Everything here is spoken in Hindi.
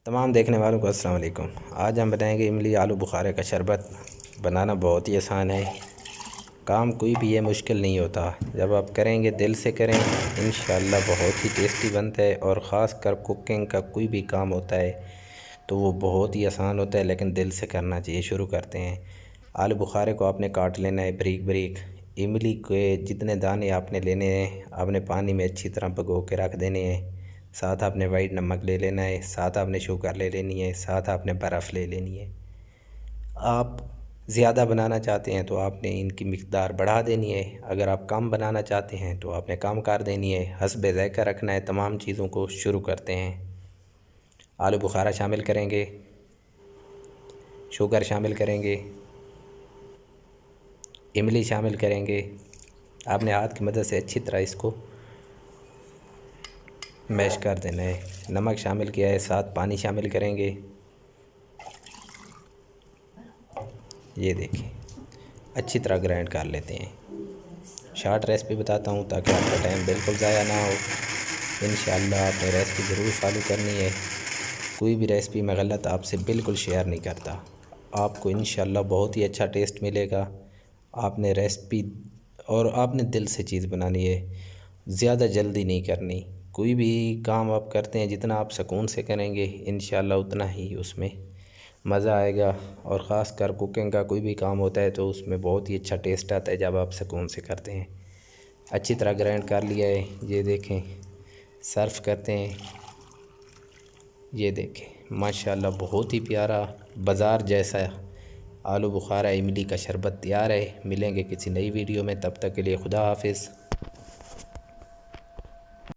तमाम देखने वालों को अस्सलाम वालेकुम। आज हम बनाएंगे इमली आलू बुखारे का शरबत। बनाना बहुत ही आसान है, काम कोई भी ये मुश्किल नहीं होता। जब आप करेंगे, दिल से करें, इंशाअल्लाह बहुत ही टेस्टी बनता है। और ख़ास कर कुकिंग का कोई भी काम होता है तो वो बहुत ही आसान होता है, लेकिन दिल से करना चाहिए। शुरू करते हैं। आलू बुखारे को आपने काट लेना है बारीक बारीक। इमली के जितने दाने आपने लेने हैं, आपने पानी में अच्छी तरह भिगो के रख देने हैं। साथ आपने वाइट नमक ले लेना है, साथ आपने शुगर ले लेनी है, साथ आपने बर्फ़ ले लेनी है। आप ज़्यादा बनाना चाहते हैं तो आपने इनकी मिक़दार बढ़ा देनी है, अगर आप कम बनाना चाहते हैं तो आपने कम कर देनी है। हस्बे ज़ायक़ा रखना है तमाम चीज़ों को। शुरू करते हैं। आलू बुखारा शामिल करेंगे, शुगर शामिल करेंगे, इमली शामिल करेंगे। आपने हाथ की मदद से अच्छी तरह इसको मैश कर देना है। नमक शामिल किया है, साथ पानी शामिल करेंगे। ये देखिए, अच्छी तरह ग्राइंड कर लेते हैं। शॉर्ट रेसिपी बताता हूँ ताकि आपका टाइम बिल्कुल ज़ाया ना हो। इंशाअल्लाह आपने रेसिपी ज़रूर फॉलो करनी है। कोई भी रेसिपी मैं गलत आपसे बिल्कुल शेयर नहीं करता। आपको इंशाअल्लाह बहुत ही अच्छा टेस्ट मिलेगा। आपने रेसिपी और आपने दिल से चीज़ बनानी है, ज़्यादा जल्दी नहीं करनी। कोई भी काम आप करते हैं, जितना आप सुकून से करेंगे इंशाअल्लाह उतना ही उसमें मज़ा आएगा। और ख़ास कर कुकिंग का कोई भी काम होता है तो उसमें बहुत ही अच्छा टेस्ट आता है जब आप सुकून से करते हैं। अच्छी तरह ग्राइंड कर लिया है, ये देखें। सर्व करते हैं। ये देखें, माशाल्लाह बहुत ही प्यारा बाज़ार जैसा आलू बुखारा इमली का शरबत तैयार है। मिलेंगे किसी नई वीडियो में, तब तक के लिए खुदा हाफिज़।